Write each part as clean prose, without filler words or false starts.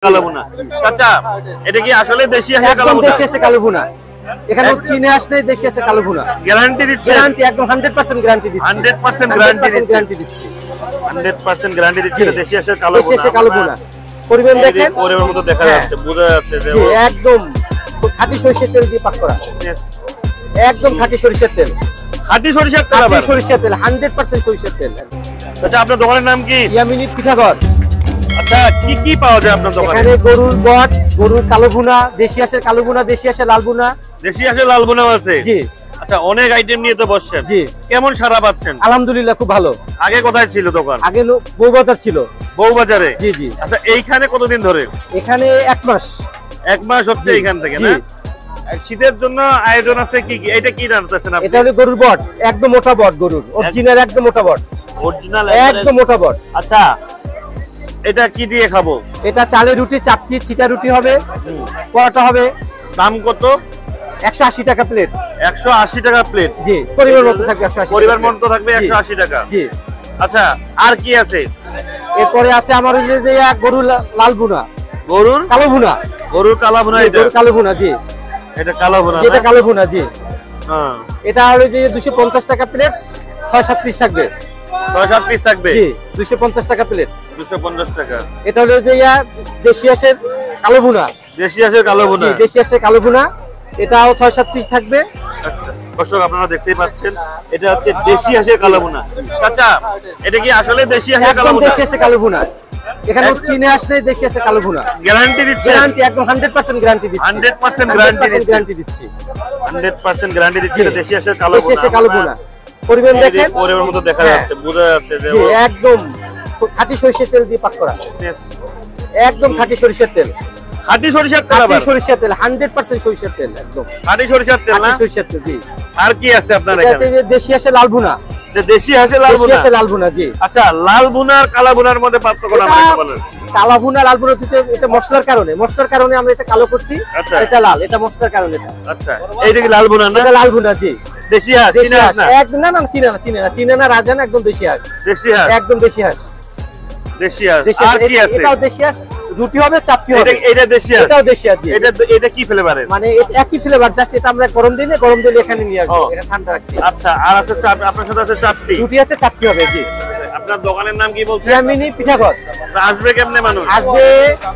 কালোভুনা। চাচা এটা কি আসলে দেশি আছে কালোভুনা? দেশি আছে কালোভুনা। এখানে চীনে আসলে দেশি আছে কালোভুনা। গ্যারান্টি দিচ্ছে? গ্যারান্টি একদম 100% গ্যারান্টি দিচ্ছি। 100% গ্যারান্টি দিচ্ছি। 100% গ্যারান্টি দিচ্ছি দেশি আছে কালোভুনা। দেশি আছে কালোভুনা। পরিমাণ দেখেন, পরিমাণ মতো দেখা যাচ্ছে, বোঝা যাচ্ছে যে একদম খাঁটি সরিষার তেল দিয়ে পাক করা। একদম খাঁটি সরিষার তেল। খাঁটি সরিষার তেল? খাঁটি সরিষার তেল, 100% সরিষার তেল। আচ্ছা আপনার দোকানের নাম কি? ইয়ামিনী পিঠাঘর। আচ্ছা কি কি পাওয়া যায় আপনার দোকানে? এখানে গরুর বট, গরুর কালোভুনা, দেশি আসের কালোভুনা, দেশি আসের লালভুনা। দেশি আসের লালভুনাও আছে? জি। আচ্ছা অনেক আইটেম নিয়ে তো বসছেন। জি। কেমন সাড়া পাচ্ছেন? আলহামদুলিল্লাহ খুব ভালো। আগে কোথায় ছিল দোকান? আগে বউবাজার ছিল। বউবাজারে? জি জি। আচ্ছা এইখানে কতদিন ধরে? এখানে 1 মাস। 1 মাস হচ্ছে এইখান থেকে না? শীতের জন্য আয়োজন আছে কি কি? এটা কি রান্নাতেছেন আপনি? এটা হলো গরুর বট, একদম মোটা বট, গরুর অরিজিনাল একদম মোটা বট। অরিজিনাল একদম মোটা বট। আচ্ছা এটা কি দিয়ে খাবো? এটা চালের রুটি, চাপটি, ছিটা রুটি হবে, পরোটা হবে। দাম কত? 180 টাকা প্লেট। 180 টাকা প্লেট? জি। পরিবার মতো থাকবে 180। পরিবার মতো থাকবে 180 টাকা? জি। আচ্ছা আর কি আছে? এরপরে আছে আমার ওই যে গরুর লালভুনা, গরুর কালোভুনা। গরুর কালোভুনা? এটা গরুর কালোভুনা। জি। এটা কালোভুনা? এটা কালোভুনা। জি। হ্যাঁ। এটা হলো যে 250 টাকা প্লেট, 6-7 পিস থাকবে। 6-7 পিস থাকবে? জি। 250 টাকা প্লেট। 250 টাকা। এটা হলো যে দেশি আসের কালোভুনা। দেশি আসের কালোভুনা? জি, দেশি আসের কালোভুনা। এটাও 6-7 পিস থাকবে। আচ্ছা দর্শক আপনারা দেখতেই পাচ্ছেন এটা হচ্ছে দেশি আসের কালোভুনা। চাচা এটা কি আসলে দেশি আসের কালোভুনা? দেশি আসের কালোভুনা। এখানে চীনে আসলে দেশি আসের কালোভুনা। গ্যারান্টি দিচ্ছে? গ্যারান্টি একদম 100% গ্যারান্টি দিচ্ছি। 100% গ্যারান্টি দিচ্ছি। 100% গ্যারান্টি দিচ্ছে দেশি আসের কালোভুনা। দেশি আসের কালোভুনা। পরিমাণ দেখেন, পরিমাণ মতো দেখা যাচ্ছে, বোঝা যাচ্ছে যে একদম খাঁটি সরিষার তেল দিয়ে পাক করা। একদম খাঁটি সরিষার তেল। খাঁটি সরিষার তেল? খাঁটি সরিষার তেল, 100% সরিষার তেল। একদম খাঁটি সরিষার তেল না? সরিষার তেল। জি। আর কি আছে আপনার এখানে? এখানে আছে দেশি আসে লালভুনা। দেশি আসে লালভুনা? দেশি আসে লালভুনা। জি। আচ্ছা লালভুনা আর কালোভুনার মধ্যে পার্থক্য আমাকে বলেন। কালোভুনা লালভুনা এটা মশলার কারণে আমরা এটা কালো করছি। এটা লাল, এটা মশলার কারণে এটা। আচ্ছা এইটা কি লালভুনা না? এটা লালভুনা। জি। দেশি হাঁস? চীনা হাঁস না? একদম না না, চীনা না, রাজহাঁস, একদম দেশি হাঁস। দেশি হাঁস? একদম দেশি হাঁস। দেশি হাঁস। আর কি আছে? এটাও দেশি হাঁস, রুটি হবে, চাপটি হবে। এটা দেশি হাঁস? এটাও দেশি হাঁস। জি। এটা কি ফ্লেভারের? মানে একই ফ্লেভার, জাস্ট এটা আমরা গরম দিলে এখানে নিয়ে আসবো, এটা ঠান্ডা রাখছি। আচ্ছা আর আছে আপনার সাথে আছে চাপটি? রুটি আছে, চাপটি হবে। জি। আপনার দোকানের নাম কি বলছেন? ইয়ামিনী পিঠাঘর। আসবে কেমনে মানুষ? আসবে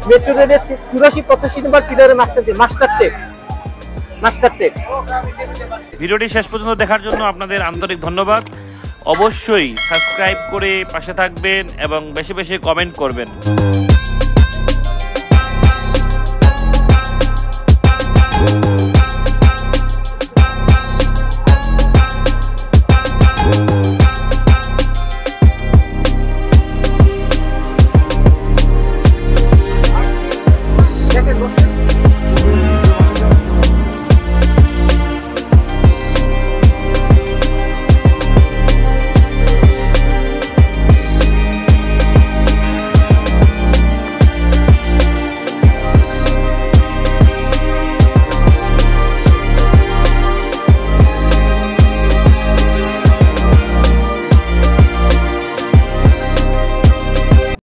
মেট্রো রেলের 84-85 নম্বর পিলারের মাঝখানে, মাস্টার টেক। ভিডিওটি শেষ পর্যন্ত দেখার জন্য আপনাদের আন্তরিক ধন্যবাদ। অবশ্যই সাবস্ক্রাইব করে পাশে থাকবেন এবং বেশি বেশি কমেন্ট করবেন।